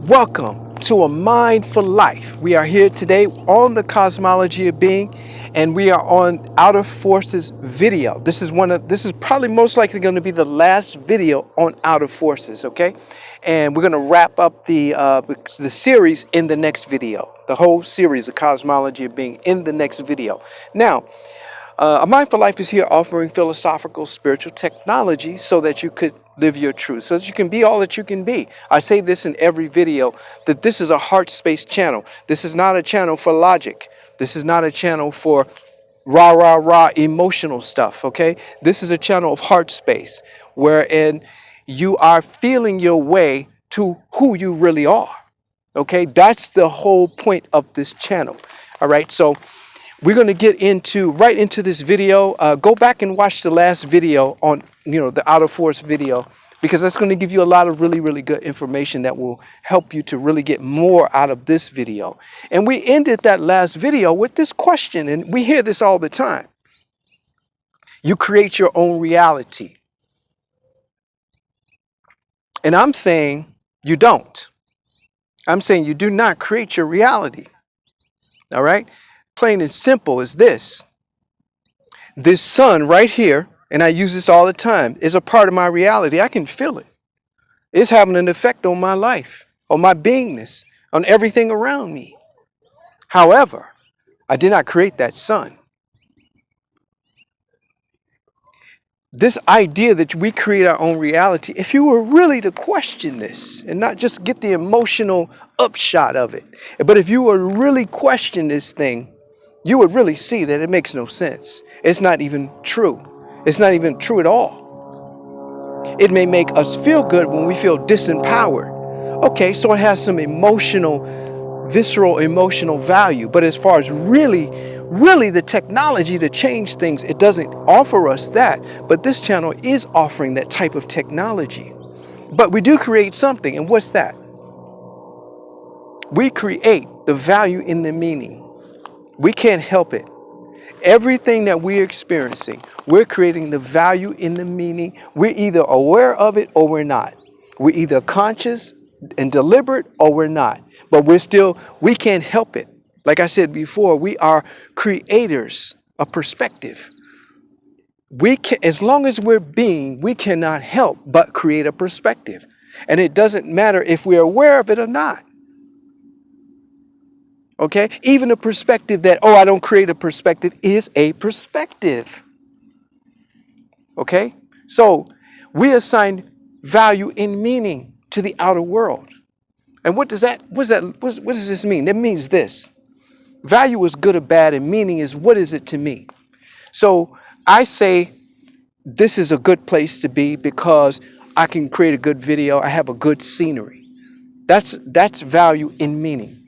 Welcome to A Mind for Life. We are here today on the Cosmology of Being, and we are on Outer Forces video. This is probably most likely going to be the last video on Outer Forces, okay? And we're going to wrap up the series in the next video. The whole series, the Cosmology of Being, in the next video. Now, A Mind for Life is here offering philosophical, spiritual technology so that you could live your truth, so that you can be all that you can be. I say this in every video, that this is a heart space channel. This is not a channel for logic. This is not a channel for rah emotional stuff, okay? This is a channel of heart space, wherein you are feeling your way to who you really are, okay? That's the whole point of this channel, all right? So we're going to get right into this video. Go back and watch the last video on, the Outer Force video, because that's going to give you a lot of really good information that will help you to really get more out of this video. And we ended that last video with this question, and we hear this all the time. You create your own reality. And I'm saying you don't. I'm saying you do not create your reality. All right? Plain and simple is this. This sun right here, and I use this all the time, is a part of my reality. I can feel it. It's having an effect on my life, on my beingness, on everything around me. However, I did not create that sun. This idea that we create our own reality, if you were really to question this and not just get the emotional upshot of it, but if you were to really question this thing, you would really see that it makes no sense. It's not even true. It's not even true at all. It may make us feel good when we feel disempowered. Okay, so it has some visceral emotional value. But as far as really the technology to change things, it doesn't offer us that. But this channel is offering that type of technology. But we do create something. And what's that? We create the value in the meaning. We can't help it. Everything that we're experiencing, we're creating the value in the meaning. We're either aware of it or we're not. We're either conscious and deliberate or we're not. But we can't help it. Like I said before, we are creators of perspective. As long as we're being, we cannot help but create a perspective. And it doesn't matter if we're aware of it or not. Okay, even a perspective that, I don't create a perspective, is a perspective. Okay, so we assign value in meaning to the outer world. And what does this mean? It means this. Value is good or bad, and meaning is, what is it to me? So I say this is a good place to be because I can create a good video. I have a good scenery. That's value in meaning.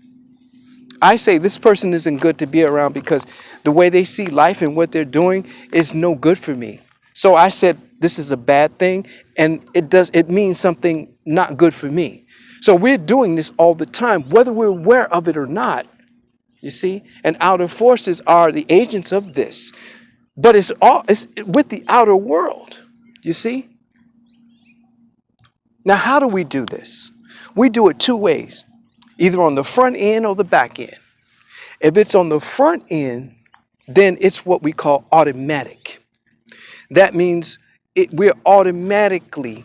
I say this person isn't good to be around because the way they see life and what they're doing is no good for me. So I said this is a bad thing, and it means something not good for me. So we're doing this all the time, whether we're aware of it or not. You see? And outer forces are the agents of this. But it's with the outer world. You see? Now, how do we do this? We do it two ways. Either on the front end or the back end. If it's on the front end, then it's what we call automatic. That means we're automatically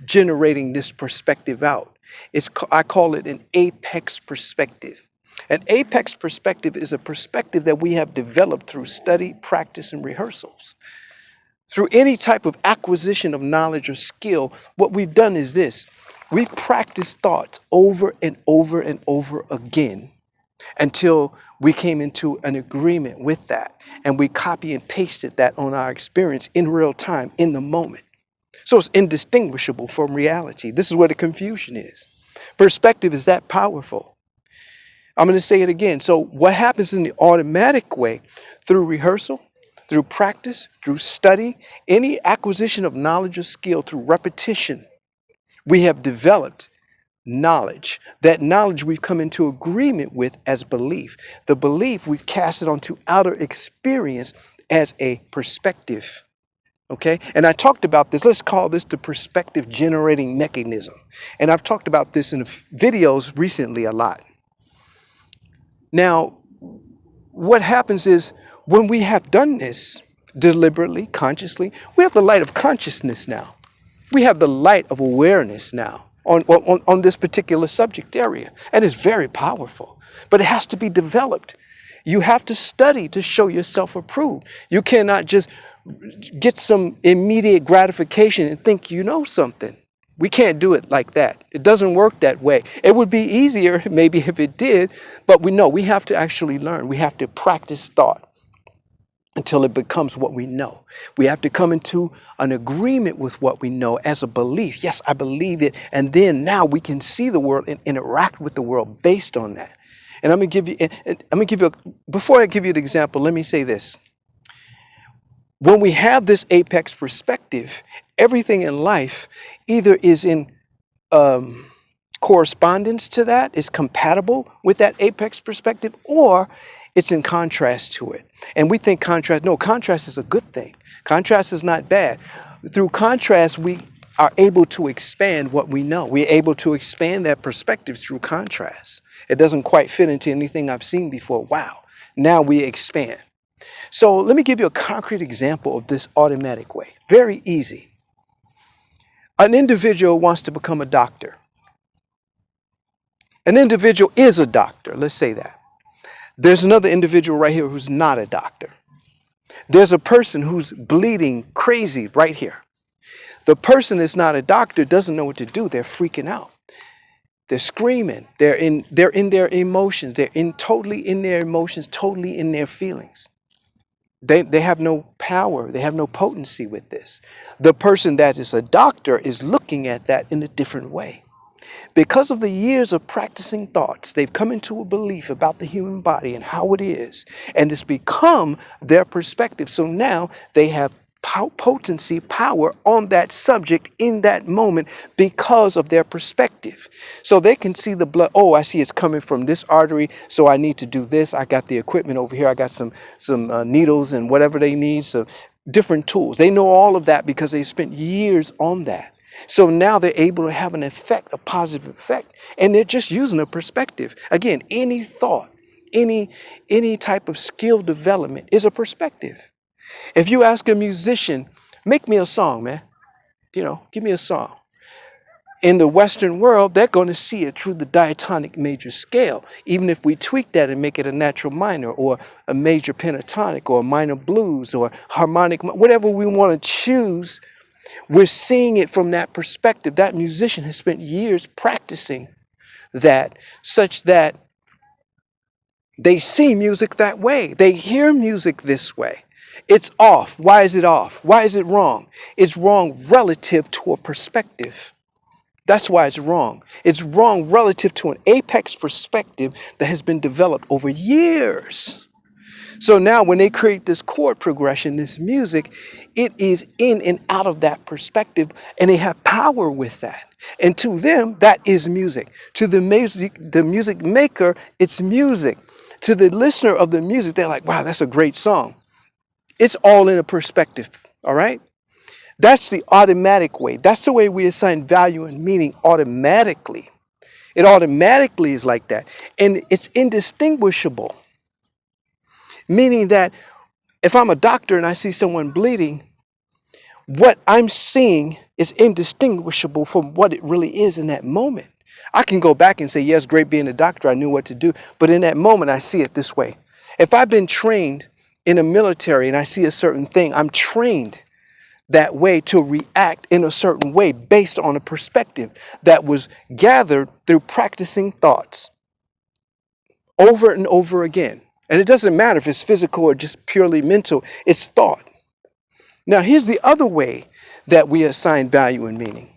generating this perspective out. I call it an apex perspective. An apex perspective is a perspective that we have developed through study, practice, and rehearsals. Through any type of acquisition of knowledge or skill, what we've done is this. We've practiced thoughts over and over and over again until we came into an agreement with that. And we copy and pasted that on our experience in real time, in the moment. So it's indistinguishable from reality. This is where the confusion is. Perspective is that powerful. I'm going to say it again. So what happens in the automatic way, through rehearsal, through practice, through study, any acquisition of knowledge or skill through repetition, we have developed knowledge. That knowledge we've come into agreement with as belief. The belief we've cast it onto outer experience as a perspective. Okay, and I talked about this. Let's call this the perspective generating mechanism. And I've talked about this in videos recently a lot. Now, what happens is when we have done this deliberately, consciously, we have the light of consciousness now. We have the light of awareness now on this particular subject area. And it's very powerful, but it has to be developed. You have to study to show yourself approved. You cannot just get some immediate gratification and think you know something. We can't do it like that. It doesn't work that way. It would be easier maybe if it did, but we know we have to actually learn. We have to practice thought until it becomes what we know. We have to come into an agreement with what we know as a belief. Yes, I believe it. And then now we can see the world and interact with the world based on that. And before I give you an example, let me say this. When we have this apex perspective, everything in life either is in correspondence to that, is compatible with that apex perspective, or it's in contrast to it. And we think contrast is a good thing. Contrast is not bad. Through contrast, we are able to expand what we know. We're able to expand that perspective through contrast. It doesn't quite fit into anything I've seen before. Wow. Now we expand. So let me give you a concrete example of this automatic way. Very easy. An individual wants to become a doctor. An individual is a doctor. Let's say that. There's another individual right here who's not a doctor. There's a person who's bleeding crazy right here. The person that's not a doctor doesn't know what to do. They're freaking out. They're screaming. They're in their emotions. Totally in their emotions, totally in their feelings. They have no power. They have no potency with this. The person that is a doctor is looking at that in a different way. Because of the years of practicing thoughts, they've come into a belief about the human body and how it is, and it's become their perspective. So now they have potency, power on that subject in that moment because of their perspective. So they can see the blood. Oh, I see it's coming from this artery, so I need to do this. I got the equipment over here. I got some needles and whatever they need, so different tools. They know all of that because they spent years on that. So now they're able to have an effect, a positive effect, and they're just using a perspective. Again, any thought, any type of skill development is a perspective. If you ask a musician, make me a song, man, give me a song. In the Western world, they're going to see it through the diatonic major scale, even if we tweak that and make it a natural minor or a major pentatonic or a minor blues or harmonic, whatever we want to choose. We're seeing it from that perspective. That musician has spent years practicing that, such that they see music that way. They hear music this way. It's off. Why is it off? Why is it wrong? It's wrong relative to a perspective. That's why it's wrong. It's wrong relative to an apex perspective that has been developed over years. So now when they create this chord progression, this music, it is in and out of that perspective, and they have power with that. And to them, that is music. To the music maker, it's music. To the listener of the music, they're like, wow, that's a great song. It's all in a perspective, all right? That's the automatic way. That's the way we assign value and meaning automatically. It automatically is like that. And it's indistinguishable. Meaning that if I'm a doctor and I see someone bleeding, what I'm seeing is indistinguishable from what it really is in that moment. I can go back and say, yes, great being a doctor, I knew what to do. But in that moment, I see it this way. If I've been trained in the military and I see a certain thing, I'm trained that way to react in a certain way based on a perspective that was gathered through practicing thoughts over and over again. And it doesn't matter if it's physical or just purely mental, it's thought. Now, here's the other way that we assign value and meaning.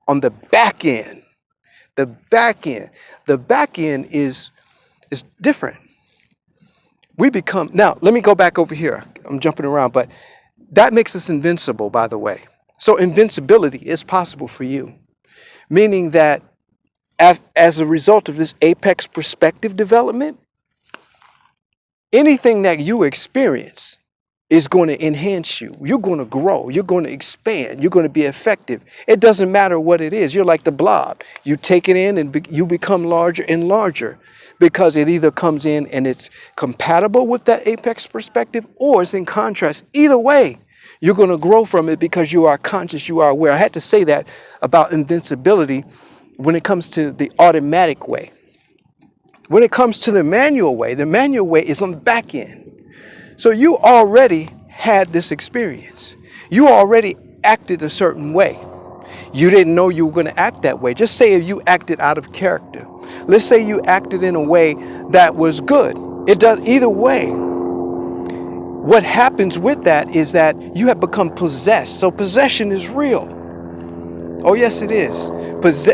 On the back end. The back end is different. Now, let me go back over here. I'm jumping around, but that makes us invincible, by the way. So invincibility is possible for you. Meaning that as a result of this apex perspective development, anything that you experience is going to enhance you. You're going to grow. You're going to expand. You're going to be effective. It doesn't matter what it is. You're like the blob. You take it in and you become larger and larger because it either comes in and it's compatible with that apex perspective or it's in contrast. Either way, you're going to grow from it because you are conscious, you are aware. I had to say that about invincibility when it comes to the automatic way. When it comes to the manual way is on the back end. So you already had this experience. You already acted a certain way. You didn't know you were going to act that way. Just say if you acted out of character. Let's say you acted in a way that was good. It does either way. What happens with that is that you have become possessed. So possession is real. Oh, yes, it is.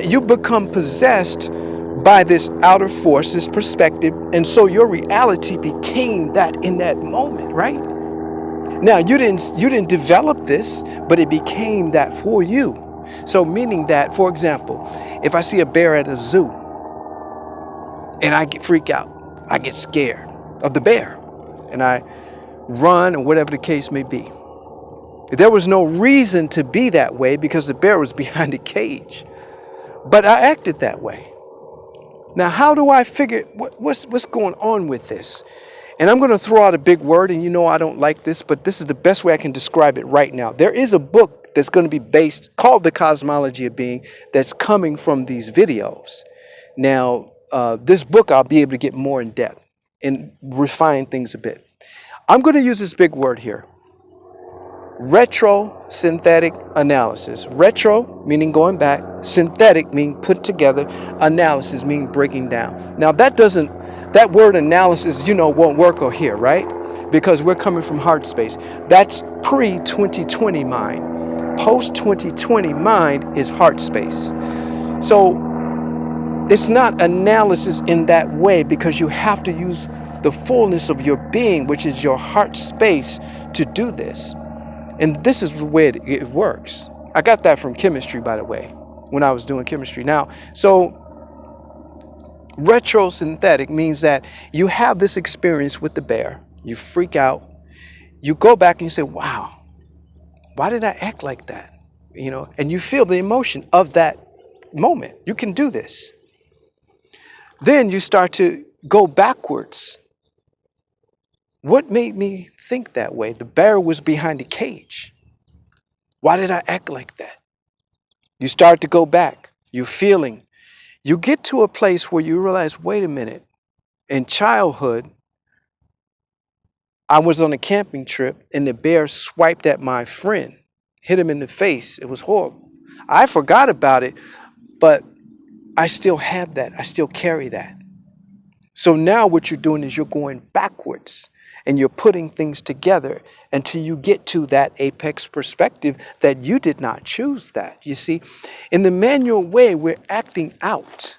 You become possessed by this outer force, this perspective, and so your reality became that in that moment, right? Now you didn't develop this, but it became that for you. So meaning that, for example, if I see a bear at a zoo and I freak out, I get scared of the bear and I run or whatever the case may be. There was no reason to be that way because the bear was behind a cage, but I acted that way. Now, how do I figure what's going on with this? And I'm going to throw out a big word, and you know I don't like this, but this is the best way I can describe it right now. There is a book that's going to be based, called The Cosmology of Being, that's coming from these videos. Now, this book I'll be able to get more in depth and refine things a bit. I'm going to use this big word here. Retrosynthetic analysis. Retro meaning going back, synthetic meaning put together, analysis meaning breaking down. Now that word analysis, won't work here, right? Because we're coming from heart space. That's pre-2020 mind. Post-2020 mind is heart space. So it's not analysis in that way because you have to use the fullness of your being, which is your heart space, to do this. And this is the way it works. I got that from chemistry, by the way, when I was doing chemistry. Now, so retrosynthetic means that you have this experience with the bear. You freak out. You go back and you say, wow, why did I act like that? And you feel the emotion of that moment. You can do this. Then you start to go backwards. What made me think that way? The bear was behind a cage. Why did I act like that? You start to go back. You're feeling. You get to a place where you realize, wait a minute. In childhood, I was on a camping trip and the bear swiped at my friend, hit him in the face. It was horrible. I forgot about it, but I still have that. I still carry that. So now what you're doing is you're going backwards. And you're putting things together until you get to that apex perspective that you did not choose that. You see, in the manual way, we're acting out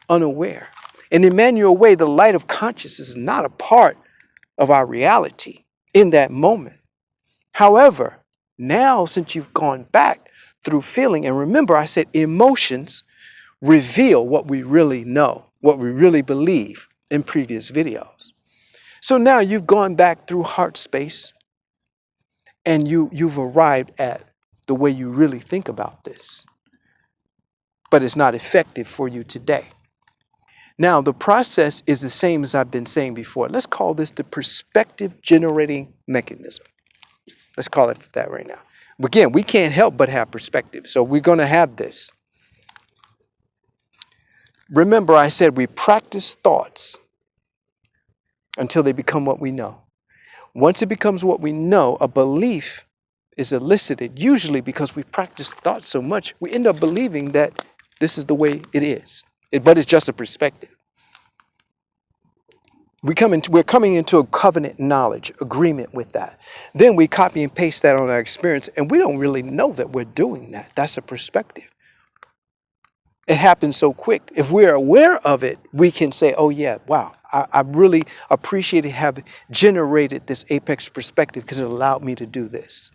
unaware. In the manual way, the light of consciousness is not a part of our reality in that moment. However, now since you've gone back through feeling, and remember I said emotions reveal what we really know, what we really believe in previous videos. So now you've gone back through heart space and you've arrived at the way you really think about this. But it's not effective for you today. Now, the process is the same as I've been saying before. Let's call this the perspective generating mechanism. Let's call it that right now. Again, we can't help but have perspective. So we're going to have this. Remember, I said we practice thoughts until they become what we know. Once it becomes what we know, a belief is elicited, usually because we practice thought so much, we end up believing that this is the way it is. But it's just a perspective. We're coming into a covenant knowledge, agreement with that. Then we copy and paste that on our experience, and we don't really know that we're doing that. That's a perspective. It happens so quick. If we're aware of it, we can say, oh yeah, wow, I really appreciate having generated this apex perspective because it allowed me to do this.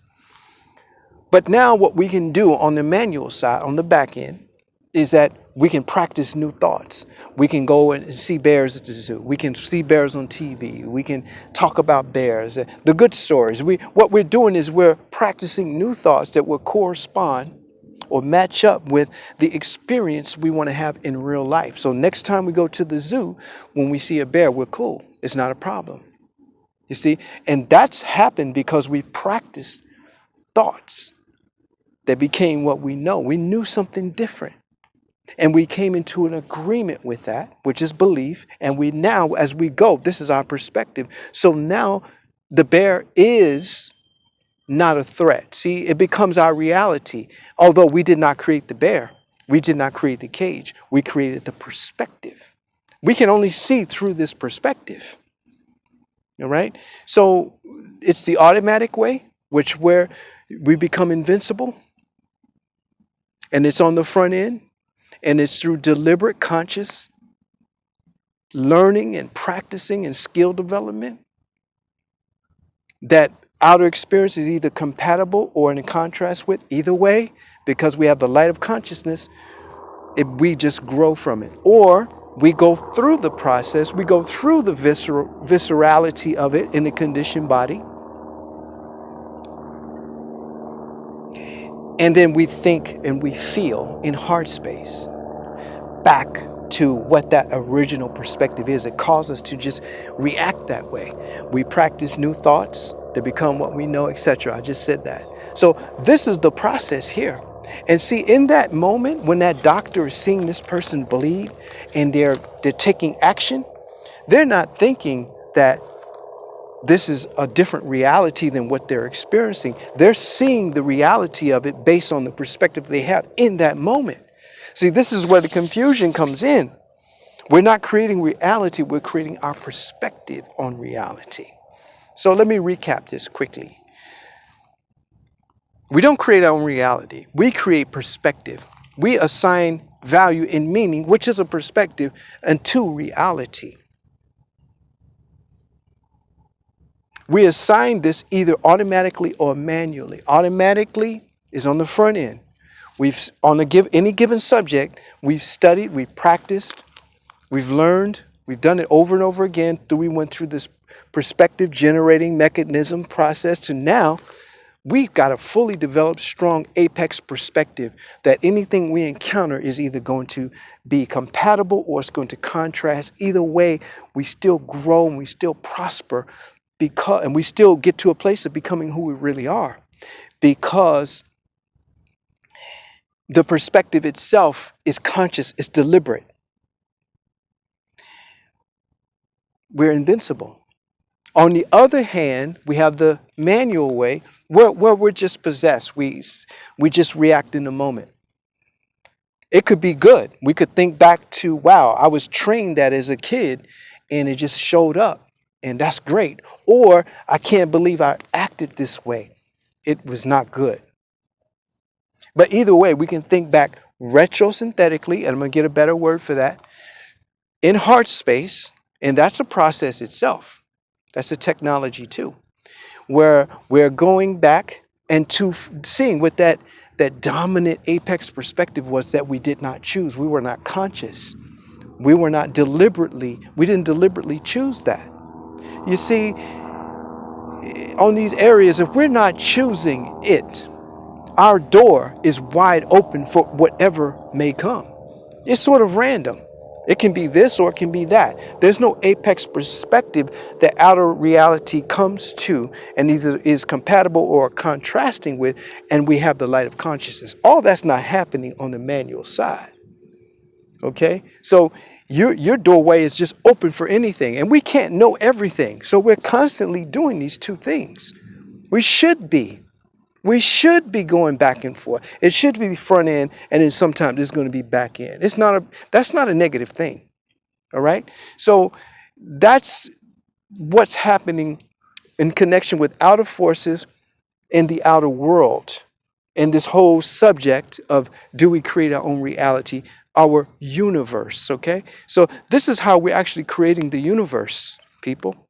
But now what we can do on the manual side, on the back end, is that We can practice new thoughts. We can go and see bears at the zoo. We can see bears on TV. We can talk about bears, the good stories. What we're doing is we're practicing new thoughts that will correspond or match up with the experience we want to have in real life. So next time we go to the zoo, when we see a bear, we're cool. It's not a problem. You see? And that's happened because we practiced thoughts that became what we know. We knew something different. And we came into an agreement with that, which is belief. And we now, as we go, this is our perspective. So now the bear is not a threat. See, it becomes our reality. Although we did not create the bear, we did not create the cage, we created the perspective. We can only see through this perspective. All right? So it's the automatic way, where we become invincible. And it's on the front end. And it's through deliberate, conscious learning and practicing and skill development that outer experience is either compatible or in contrast with. Either way, because we have the light of consciousness, we just grow from it. Or we go through the process, we go through the viscerality of it in the conditioned body. And then we think and we feel in heart space back to what that original perspective is. It causes us to just react that way. We practice new thoughts to become what we know, etc. I just said that. So this is the process here. And see, in that moment when that doctor is seeing this person bleed and they're taking action, they're not thinking that this is a different reality than what they're experiencing. They're seeing the reality of it based on the perspective they have in that moment. See, this is where the confusion comes in. We're not creating reality, we're creating our perspective on reality. So let me recap this quickly. We don't create our own reality. We create perspective. We assign value and meaning, which is a perspective, unto reality. We assign this either automatically or manually. Automatically is on the front end. We've on any given subject, we've studied, we've practiced, we've learned, we've done it over and over again. We went through this perspective generating mechanism process to now we've got a fully developed, strong apex perspective that anything we encounter is either going to be compatible or it's going to contrast. Either way, we still grow and we still prosper and we still get to a place of becoming who we really are, because the perspective itself is conscious, it's deliberate. We're invincible. On the other hand, we have the manual way where we're just possessed. We just react in the moment. It could be good. We could think back to, wow, I was trained that as a kid and it just showed up and that's great. Or I can't believe I acted this way. It was not good. But either way, we can think back retrosynthetically, and I'm going to get a better word for that, in heart space, and that's a process itself. That's a technology too, where we're going back and to seeing what that dominant apex perspective was that we did not choose. We were not conscious. We didn't deliberately choose that. You see, on these areas, if we're not choosing it, our door is wide open for whatever may come. It's sort of random. It can be this or it can be that. There's no apex perspective that outer reality comes to and either is compatible or contrasting with, and we have the light of consciousness. All that's not happening on the manual side. Okay? So your doorway is just open for anything, and we can't know everything. So we're constantly doing these two things. We should be going back and forth. It should be front end, and then sometimes it's going to be back end. That's not a negative thing. All right? So that's what's happening in connection with outer forces in the outer world. And this whole subject of, do we create our own reality, our universe, okay? So this is how we're actually creating the universe, people.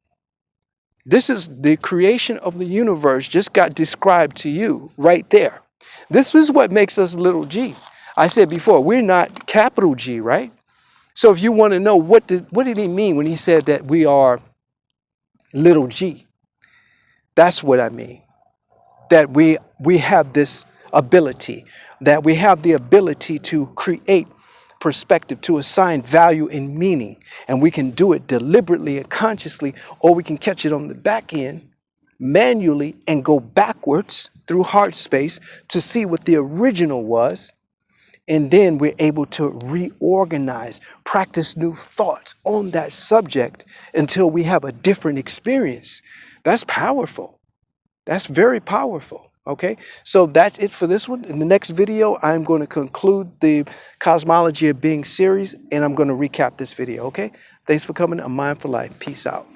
This is the creation of the universe just got described to you right there. This is what makes us little g. I said before, we're not capital G, right? So if you want to know what did he mean when he said that we are little g, that's what I mean. That we have this ability, that we have the ability to create perspective, to assign value and meaning, and we can do it deliberately and consciously, or we can catch it on the back end manually and go backwards through heart space to see what the original was. And then we're able to reorganize, practice new thoughts on that subject until we have a different experience. That's powerful. That's very powerful. Okay, so that's it for this one. In the next video, I'm going to conclude the Cosmology of Being series, and I'm going to recap this video. Okay, thanks for coming. A Mind for Life. Peace out.